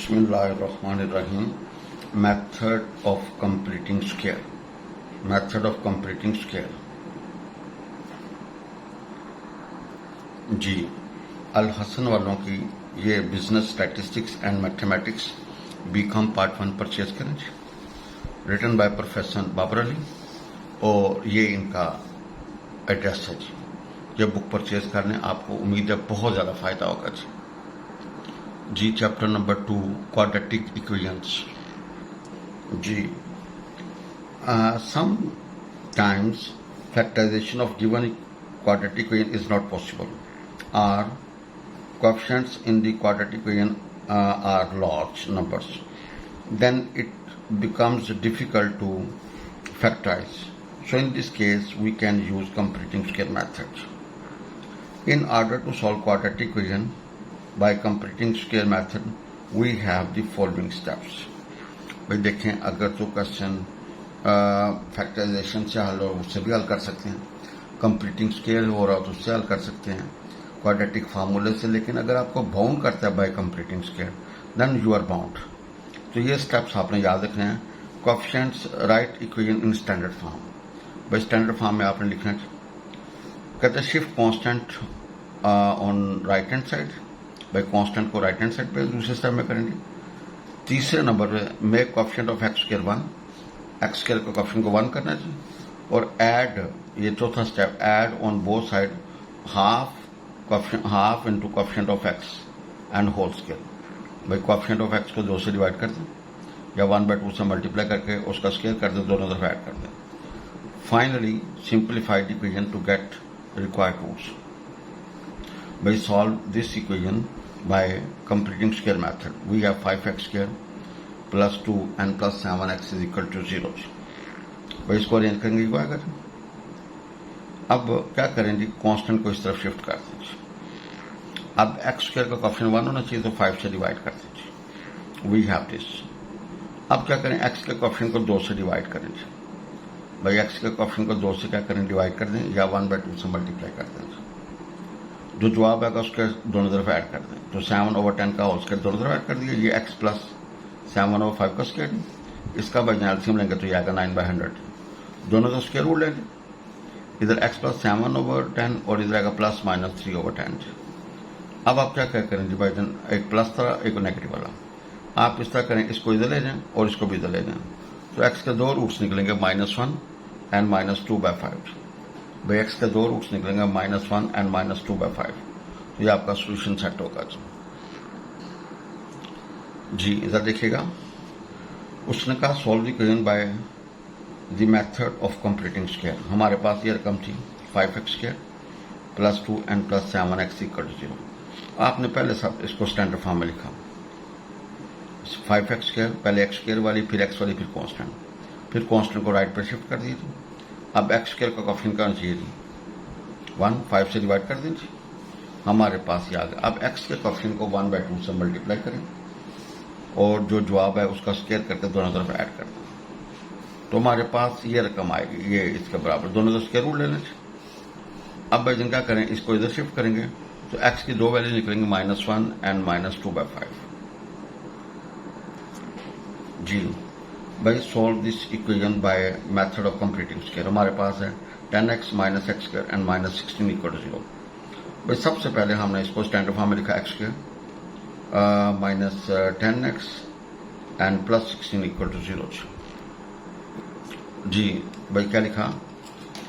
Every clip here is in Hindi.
Bismillahirrahmanirrahim. Method of completing scale. Method of completing scale. जी अल हसन वालों की ये business statistics and mathematics BCom part 1 purchase करें जी, written by professor Babar Ali, और ये इनका एड्रेस है जी। ये बुक परचेज करने आपको उम्मीद है बहुत ज़्यादा फायदा होगा जी। चैप्टर नंबर 2 क्वाड्रेटिक इक्वेशंस जी। Sometimes factorization of given quadratic equation is not possible, or coefficients in the quadratic equation are large numbers. Then it becomes difficult to factorize. So in this case, we can use completing scale method. In order to solve quadratic equation by completing scale method, we have the following steps. भाई देखें, अगर तो क्वेश्चन फैक्टराइजेशन से हल हो उससे भी हल कर सकते हैं, कंप्लीटिंग स्केल हो रहा हो तो उससे हल कर सकते हैं, क्वाड्रेटिक फार्मूले से। लेकिन अगर आपको बाउंड करता है by completing scale, then you are bound. तो ये स्टेप्स आपने याद रखने हैं। Coefficients write equation in standard form. भाई स्टैंडर्ड फॉर्म में आपने लिखना है, कहते हैं shift constant on right hand side. भाई कांस्टेंट को राइट हैंड साइड पे दूसरे स्टेप में करेंगे। तीसरे नंबर पे make coefficient of x square 1, x square का कोएफिशिएंट को 1 करना चाहिए, और ऐड, ये चौथा step, add on both side half into coefficient of x and whole square. भाई कोएफिशिएंट ऑफ एक्स को 2 से डिवाइड कर दें या 1/2 से मल्टीप्लाई करके उसका स्क्वायर कर दें, दोनों तरफ ऐड कर दें। Finally simplified equation to get required roots. भाई solve this equation by completing scale method. We have 5x square plus 2 and plus 7x is equal to 0. भाई इसको अरेंज करेंगे क्या आएगा। अब क्या करेंगे, कांस्टेंट को इस तरफ शिफ्ट कर दीजिए। अब x स्क्वायर का कोएफिशिएंट 1 होना चाहिए, तो 5 से डिवाइड कर दीजिए। We have this. अब क्या करें, x के कोएफिशिएंट को 2 से डिवाइड करेंगे। भाई x के कोएफिशिएंट को 2 से क्या करें, डिवाइड कर दें या 1/2 से मल्टीप्लाई कर दें। जो जवाब आएगा उसके दोनों तरफ ऐड कर दें। तो 7/10 का होल स्क्वायर दोनों तरफ ऐड कर दिया। ये x प्लस 7/5 का स्क्वायर, इसका बाई एलसीएम लेंगे तो ये आएगा 9/100। दोनों तो स्क्वायर रूट लेंगे, इधर x प्लस 7/10 और इधर आएगा प्लस माइनस 3/10। अब आप क्या क्या करेंगे भाई, एक प्लस था एक नेगेटिव वाला, आप इस तरह करें, इसको इधर ले जाएं और इसको भी इधर ले जाएं। तो x के 2 रूट्स निकलेंगे -1 एंड -2/5। भाई x के 2 रूट्स निकलेंगे -1 एंड -2/5। तो ये आपका सोल्यूशन सेट होगा जी। इधर देखिएगा, उसने कहा solve the equation by the method of completing square. हमारे पास ये रकम थी 5x square plus 2 and plus 7x equal to 0। आपने पहले सब इसको स्टैंडर्ड फॉर्म में लिखा, 5x स्क्वायर, पहले x स्क्वायर वाली, फिर x वाली, फिर कांस्टेंट, फिर कांस्टेंट को राइट पर शिफ्ट कर दीजिए। अब x स्क्वायर का कोएफिशिएंट करना चाहिए 1, 5 से डिवाइड कर दीजिए, हमारे पास ये आ गया। अब x के कोएफिशिएंट को 1/2 से मल्टीप्लाई करें और जो जवाब है उसका स्क्वायर करके दोनों तरफ ऐड कर दें, तो हमारे पास ये रकम आएगी, ये इसके बराबर। दोनों तरफ स्क्वायर रूट ले लें। अब भाई क्या करें, इसको इधर शिफ्ट करेंगे तो x की 2 वैल्यू निकलेंगे -1 एंड -2/5 जी। भाई solve this equation by method of completing square. हमारे पास है 10x - x square and -16 equal to 0। भाई सबसे पहले हमने इसको स्टैंडर्ड फॉर्म में लिखा, x square -10x and plus 16 equal to 0 जी। भाई क्या लिखा,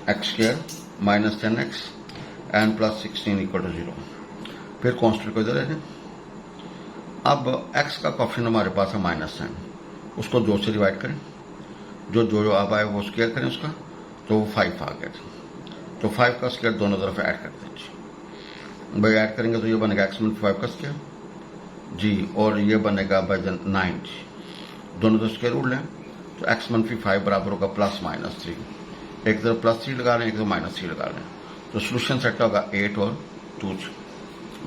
x square -10x and plus 16 equal to 0। फिर कांस्टेंट को इधर ले लें। अब x का कोएफिशिएंट हमारे पास है -10, उसको 2 से डिवाइड करें, जो अब आए वो स्क्वायर करें उसका, तो वो 5 आ गया। तो 5 का स्क्वायर दोनों तरफ ऐड कर दीजिए। भाई ऐड करेंगे तो ये बनेगा x-5 का स्क्वायर जी, और ये बनेगा भाई 9। दोनों तरफ स्क्वायर रूट लें तो x-5 बराबर होगा +-3। एक तरफ +3 लगा लें, एक तरफ -3 लगा लें, तो सोल्यूशन सेट होगा 8 और 2।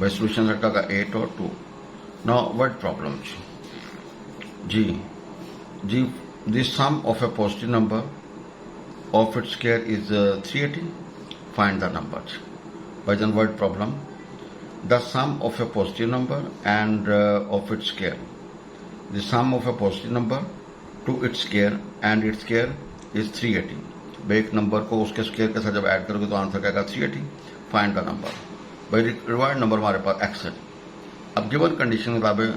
भाई सोल्यूशन सेट होगा 8 और 2। नाउ व्हाट प्रॉब्लम जी। The sum of a positive number of its square is 380. Find the number. By the word problem, the sum of a positive number and of its square the sum of a positive number to its square and its square is 380। भाई एक नंबर को उसके स्क्वायर के साथ जब ऐड करोगे तो आंसर क्या आएगा 380। Find the number. भाई रिक्वायर्ड नंबर हमारे पास x है। अब गिवन कंडीशन के मुताबिक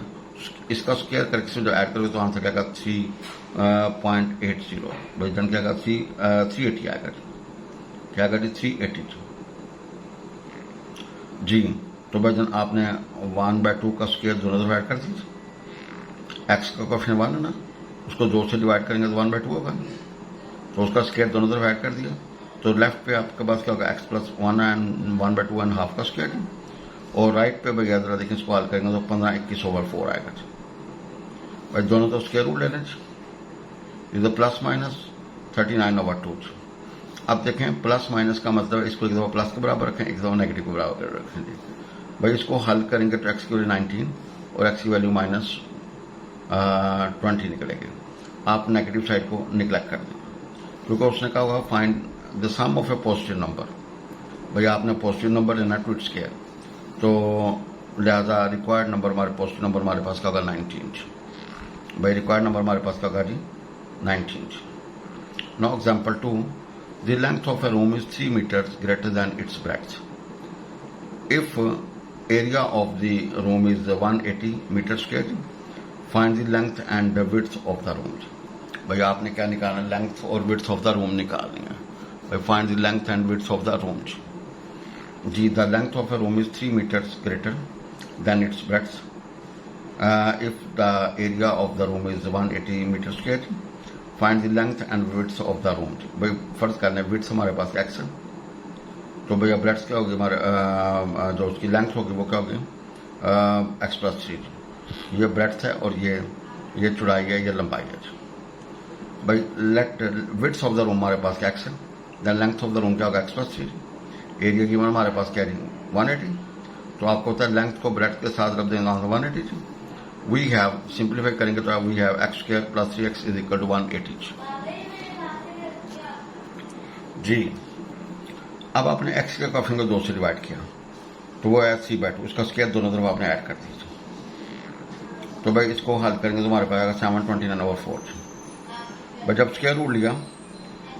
इसका स्क्वायर करके इसमें जब ऐड करोगे तो आंसर क्या आएगा 3.80। भाई जन क्या आएगा 380 आएगा। क्या आएगा जी 380 जी। तो भाई जन आपने 1/2 का स्क्वायर दोनों तरफ ऐड कर दीजिए। x का क्वेश्चन 1 है ना, उसको 2 से डिवाइड करेंगे तो 1/2 होगा, तो उसका स्क्वायर दोनों तरफ ऐड कर दिया। तो लेफ्ट पे आपके पास क्या होगा x + 1 एंड 1/2 एंड हाफ का स्क्वायर है, और राइट पे भैया जरा देखिए इसको हल करेंगे तो 15/21/4 आएगा। भाई दोनों तो स्क्वायर रूट ले लें, इधर प्लस माइनस 39/2। अब देखें प्लस माइनस का मतलब इसको एक दफा प्लस के बराबर रखें, एक दफा नेगेटिव के बराबर रखें। भाई इसको हल करेंगे तो x की वैल्यू 19 और x की वैल्यू -20 निकलेगी। आप नेगेटिव साइड को निगलेक्ट कर दें, क्योंकि उसने कहा होगा find the sum of a positive number. भाई आपने पॉजिटिव नंबर लेना टू इट्स स्क्वायर, तो लिहाजा रिक्वायर्ड नंबर हमारे पॉजिटिव नंबर हमारे पास का होगा 19। भाई रिक्वायर्ड नंबर हमारे पास का होगा जी 19। Now example 2, the length of a room is 3 meters greater than its breadth. If area of the room is 180 meter square, find the length and the width of the room. भाई आपने क्या निकालना, लेंथ और विड्थ ऑफ द रूम निकालनी है। भाई find the length and width of the room जी। The length of a room is 3 meters greater than its breadth. If the area of the room is 180 meter square, find the length and width of the room. भाई फर्ज करना है विड्थ हमारे पास x है, तो भैया ब्रेड्थ क्या होगी हमारे जो उसकी लेंथ होगी वो क्या होगी x + 3। ये ब्रेड्थ है और ये चौड़ाई है, ये लंबाई है। भाई let width of the room हमारे पास क्या x है, then length of the room क्या होगा x + 3। एरिया की हमारे पास क्या है 180, तो आपको होता है लेंथ को ब्रेड्थ के साथ रख देंगे 180। वी हैव सिंप्लीफाई करेंगे तो वी हैव x² + 3x = 180 जी। अब आपने x के क्वेश्चन को 2 से डिवाइड किया तो वो है 3/2, उसका स्क्वायर दोनों तरफ आपने ऐड कर दीजिए। तो भाई इसको हल करेंगे तो हमारे पास आएगा 729/4। भाई जब स्क्वायर रूट लिया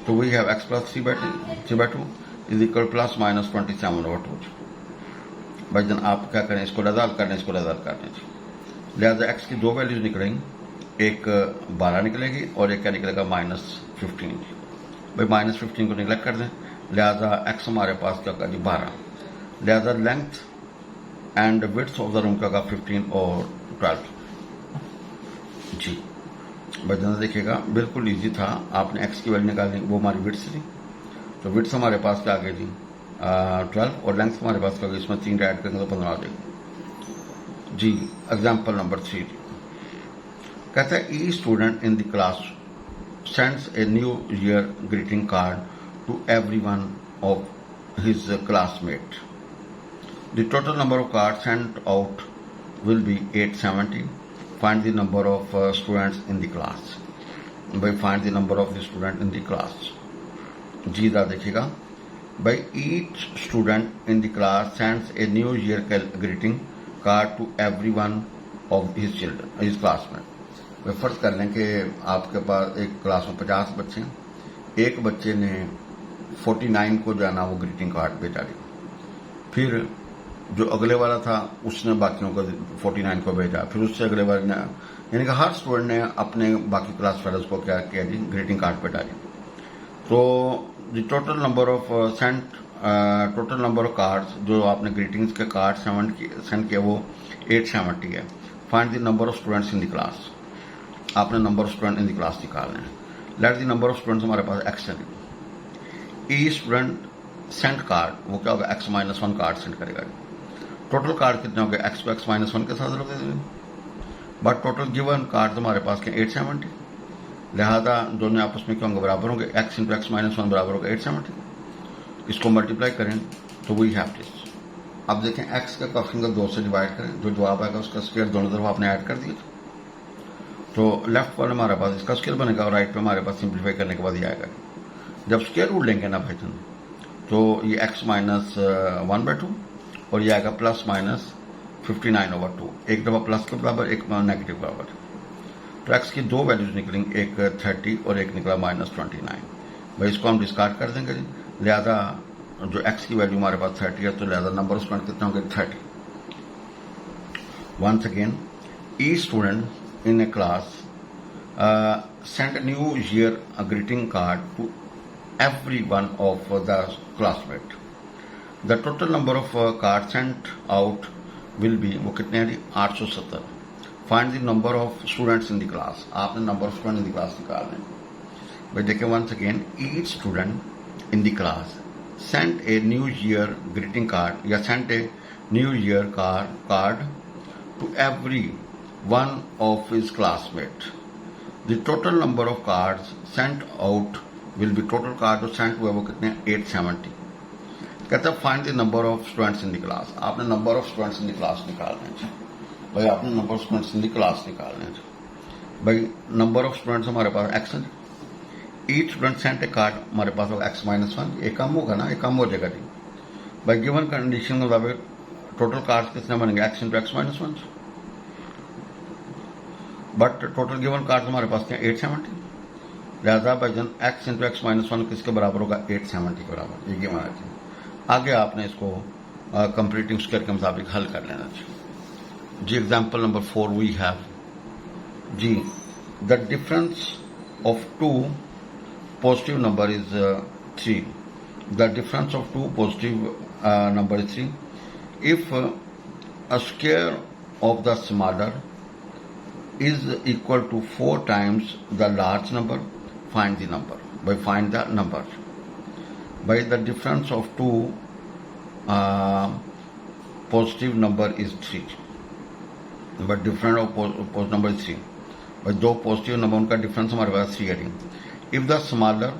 तो वी हैव x + 3/2 = ±27/2। भाई जन आप क्या करें, इसको रद्द करने, इसको रद्द करने। लिहाजा x की 2 वैल्यूज निकलेंगी, एक 12 निकलेगी और एक क्या निकलेगा -15। भाई -15 को निगलेक्ट कर दें, लिहाजा x हमारे पास क्या होगा जी 12। लिहाजा length and width of the room का 15 और 12 जी। भाई जन देखिएगा बिल्कुल ईजी था, आपने x की वैल्यू निकालनी, वो हमारी विड्थ थी। तो विड्थ हमारे पास क्या आ गई जी 12 और लेंथ हमारे पास क्या होगी, इसमें 3 ऐड करेंगे तो 15 आ जाएगी जी। एग्जाम्पल नंबर 3 कहता है each student in the class sends a new year greeting card to everyone of his classmate. The total number of card sent out will be 870। Find the number of students in the class. भाई find the number of the student in the class जी। देखिएगा भाई each student in the class sends a new year greeting card to everyone of his children, his classmate. वे फर्ज कर लें कि आपके पास एक क्लास में 50 बच्चे हैं, एक बच्चे ने 49 को जाना वो ग्रीटिंग कार्ड भेजा दिया, फिर जो अगले वाला था उसने बाकियों को 49 को भेजा, फिर उससे अगले वाले ने, यानी कि हर स्टूडेंट ने अपने बाकी क्लास फेलोज को क्या किया जी ग्रीटिंग कार्ड भेजा दिया। तो the total number of total number of cards जो आपने ग्रीटिंग्स के कार्ड सेंड किए वो 870 है। Find the number of students in the class. आपने number of student in the class निकालना है। Let the number of students हमारे पास x है। ई स्टूडेंट सेंड कार्ड, वो क्या होगा x - 1 कार्ड सेंड करेगा। टोटल कार्ड कितने हो गए, x को x - 1 के साथ रख देंगे, बट टोटल गिवन कार्ड हमारे पास के 870। लिहाजा दोनों आपस में क्या होंगे बराबर होंगे, x × x - 1 बराबर होगा 870। इसको मल्टीप्लाई करें तो वी हैव दिस। अब देखें x का क्वेश्चन को 2 से डिवाइड करें, जो जवाब आएगा उसका स्क्वायर दोनों तरफ आपने ऐड कर दिया। तो लेफ्ट पर हमारे पास इसका स्क्वायर बनेगा और राइट पे हमारे पास सिंप्लीफाई करने के बाद ये आएगा। जब स्क्वायर रूट लेंगे ना भाईजन तो ये x - 1/2 और ये आएगा ±59/2। एक दफा प्लस के बराबर, एक नेगेटिव बराबर। तो x की दो वैल्यूज निकलेंगी, एक 30 और एक निकला -29। भाई इसको हम डिस्कार्ड कर देंगे, लिहाजा जो x की वैल्यू हमारे पास 30 है, तो लिहाजा नंबर ऑफ स्टूडेंट कितने होंगे 30। Once again, each student in a class send a new year a greeting card to every one of the classmate. The total number of cards sent out will be, वो कितने हैं 870। Find the number of students in the class। आपने number of students in the class निकालना है। भाई देखिए once again, each student in the class sent a new year greeting card या sent a new year card to every one of his classmates। The total number of cards sent out will be, total card जो sent हुए वो कितने 870। कहता है find the number of students in the class. आपने number of students in the class निकालने हैं भाई, आपने number of students in the class निकालने हैं भाई। नंबर ऑफ स्टूडेंट्स हमारे पास x है। Each student sent a card हमारे पास होगा x-1। ये कम होगा ना, ये कम हो जाएगा जी भाई। गिवन कंडीशन के मुताबिक टोटल कार्ड कितने बनेंगे x into x-1। But total given card हमारे पास क्या 870, लिहाजा भाईजान x इंटू x-1 किसके बराबर होगा 870 के बराबर। ये गिवन है। आगे आपने इसको कंप्लीटिंग स्क्वायर के मुताबिक हल कर लेना चाहिए जी। एग्जाम्पल नंबर 4 वी हैव जी, the difference of two positive number is 3। The difference of two positive number is 3 if a square of the smaller is equal to 4 times the large number, find the number। by find the number by the difference of two positive number is 3, but difference of positive number is 3। by दो पॉजिटिव नंबर उनका डिफरेंस हमारे पास 3 है। if the smaller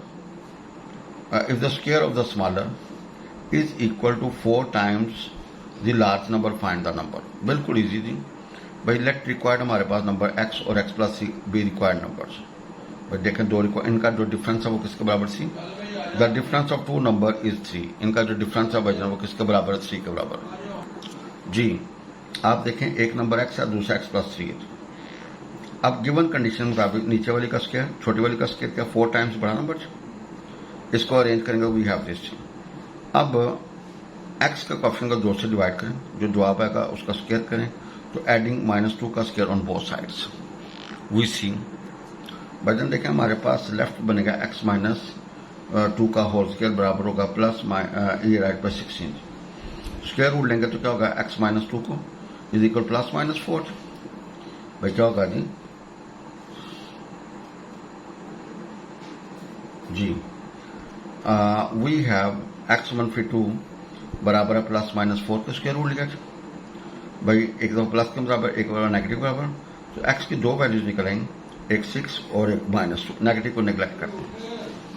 if the square of the smaller is equal to 4 times the large number, find the number। बिल्कुल इजी थी भाई। लेट रिक्वायर्ड हमारे पास नंबर x और x plus C be required numbers भाई। देखें दो इनका जो डिफरेंस है वो किसके बराबर सी, the difference of two number is 3। इनका जो डिफरेंस है भाई वो किसके बराबर है 3 के बराबर जी। आप देखें एक नंबर x है, दूसरा x प्लस 3 है। अब गिवन कंडीशन के मुताबिक नीचे वाली का स्क्वायर, छोटी वाली का स्क्वायर क्या 4 टाइम्स बड़ा नंबर, इसको अरेंज करेंगे वी हैव दिस। अब x का कोएफिशिएंट को 2 से डिवाइड करें, जो जवाब आएगा उसका स्क्वायर करें, तो एडिंग -2 का square on both sides we see. वजन देखें हमारे पास लेफ्ट बनेगा x-2 का होल स्क्वायर बराबर होगा प्लस ये राइट पर 16। स्क्वायर रूट लेंगे तो क्या होगा x-2 को इज इक्वल प्लस -4। भाई क्या होगा जी वी हैव x-2 बराबर है प्लस -4 का स्क्वायर रूट लिया भाई। एक दफा प्लस के बराबर, एक बार नेगेटिव बराबर, तो x की दो वैल्यूज निकलेंगी, एक 6 और एक -2। नेगेटिव को नेग्लेक्ट करते हैं,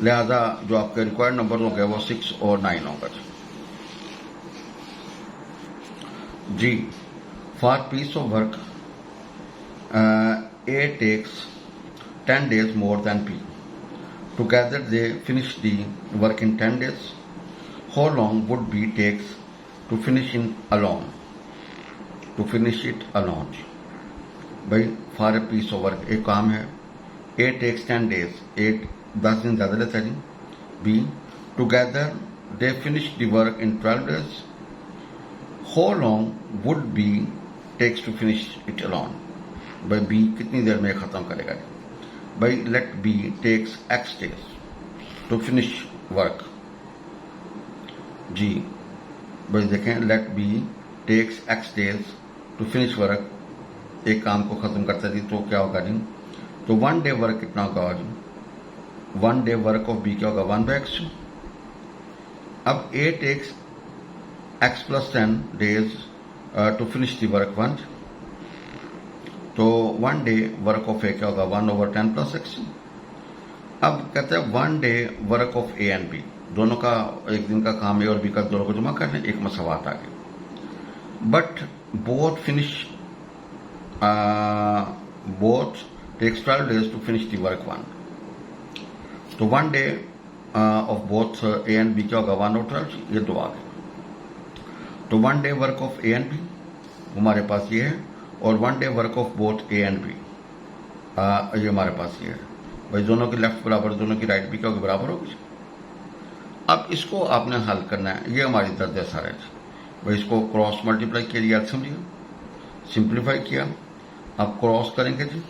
लिहाजा जो आपके रिक्वायर्ड नंबर हो गया वो 6 और 9 होगा जी। For piece of work A takes 10 days more than B। Together they finish the work in 10 days। How long would B takes to finish it alone? भाई for a piece of work, एक काम है A takes 10 days, 10 दिन ज्यादा लेता है जी। B together they finish the work in 12 days। How long would B takes to finish it alone? भाई B कितनी देर में खत्म करेगा भाई। let B takes X days to finish work जी। भाई देखें let B takes X days to finish work, एक काम को खत्म करता है तो क्या होगा जी, तो 1 डे वर्क कितना होगा जी, 1 डे वर्क ऑफ बी क्या होगा 1/x। अब A takes X plus 10 days to finish the work 1, तो 1 डे वर्क ऑफ A क्या होगा 1/10 plus x। अब कहते हैं 1 day work of A and B, दोनों का एक दिन का काम A और B का दोनों को जमा करने, एक मसावात आ गई। But both finish both takes 12 days to finish the work 1, तो 1 day of both A and B क्या होगा 1/12, ये दो आ गए। तो 1 day work of A and B हमारे पास ये है, और 1 day work of both A and B ये हमारे पास ये है भाई, दोनों की लेफ्ट बराबर, दोनों की राइट भी क्या होगी, बराबर होगी। अब इसको आपने हल करना है, ये हमारी दर्ज असर है भाई। इसको क्रॉस मल्टीप्लाई किया, याद समझिए, सिंप्लीफाई किया, अब क्रॉस करेंगे जी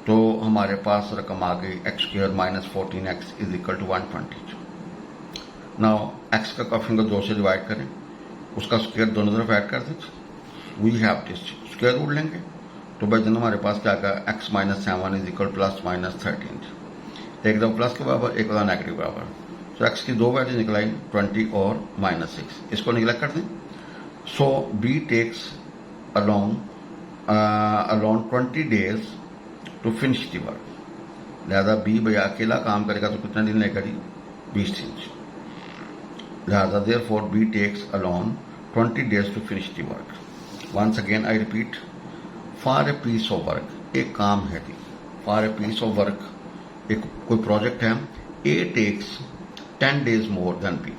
तो हमारे पास रकम आ गई x square minus 14x is equal to 120। Now x का कॉफिन को 2 से डिवाइड करें, उसका स्क्वायर दोनों तरफ ऐड कर दीजिए, we have this, square root लेंगे तो भाई जन हमारे पास क्या आएगा, x minus 7 is equal plus minus 13। एक दफा प्लस के बराबर, एक दफा नेगेटिव बराबर, तो x की 2 वैल्यू निकलाई 20 और -6, इसको निगलेक्ट कर दें। So b takes along 20 days to finish the work, लिहाजा बी भैया अकेला काम करेगा तो कितना दिन लेगा जी, 20 दिन। लिहाजा therefore b takes alone 20 days to finish the work. Once again I repeat, for a piece of work, एक काम है जी, for a piece of work, एक कोई प्रोजेक्ट है, a takes 10 days more than b.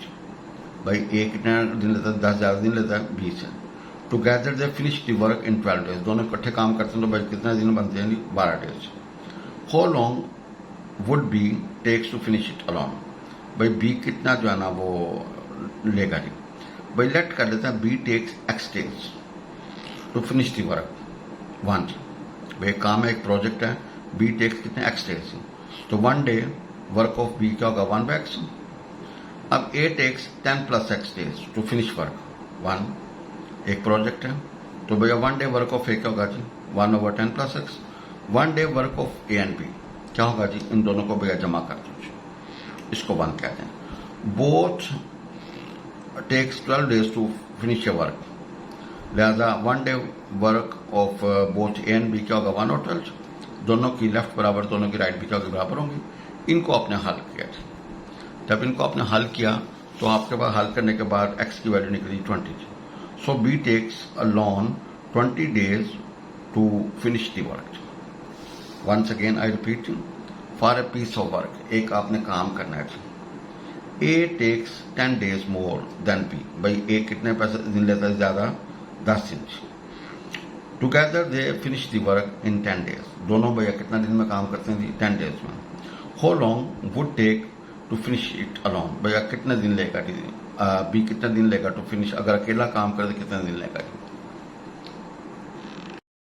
भाई ए कितना दिन लेता है, 10 ज्यादा दिन लेता है, 20 है। Together they finish the work in 12 days, दोनों इकट्ठे काम करते हैं तो भाई कितने दिन बनते हैं, 12 days। How long would B takes to finish it alone, भाई बी कितना जो है ना वो लेगा जी। भाई लेट कर लेता है B takes x days to finish the work 1। भाई काम है, एक प्रोजेक्ट है, बी टेक्स कितने x days, तो 1 day वर्क ऑफ बी क्या होगा, 1/x। अब a takes 10 plus x days to finish work 1, एक प्रोजेक्ट है तो भैया 1 day वर्क ऑफ ए क्या होगा जी, 1/10 plus x। 1 day work of A and B क्या होगा जी, इन दोनों को भैया जमा कर दीजिए, इसको 1 कहते हैं। Both takes 12 days to finish A work, लिहाजा 1 day work of both A and B क्या होगा, 1 और 12, दोनों की लेफ्ट बराबर, दोनों की राइट भी क्या होगी, बराबर होंगी। इनको आपने हल किया, जब इनको आपने हल किया तो आपके पास हल करने के बाद x की वैल्यू निकली 20। So b takes alone 20 days to finish the work. Once again I repeat, for a piece of work, एक आपने काम करना है, a takes 10 days more than b, भाई ए कितने पैसे दिन लेता है, ज्यादा, 10 दिन। Together they finish the work in 10 days, दोनों भैया कितना दिन में काम करते हैं, 10 days में। How long would take to finish it alone, भैया कितने दिन लेगा, बी कितना दिन लेगा टू फिनिश, अगर अकेला काम करे तो कितने दिन लेगा।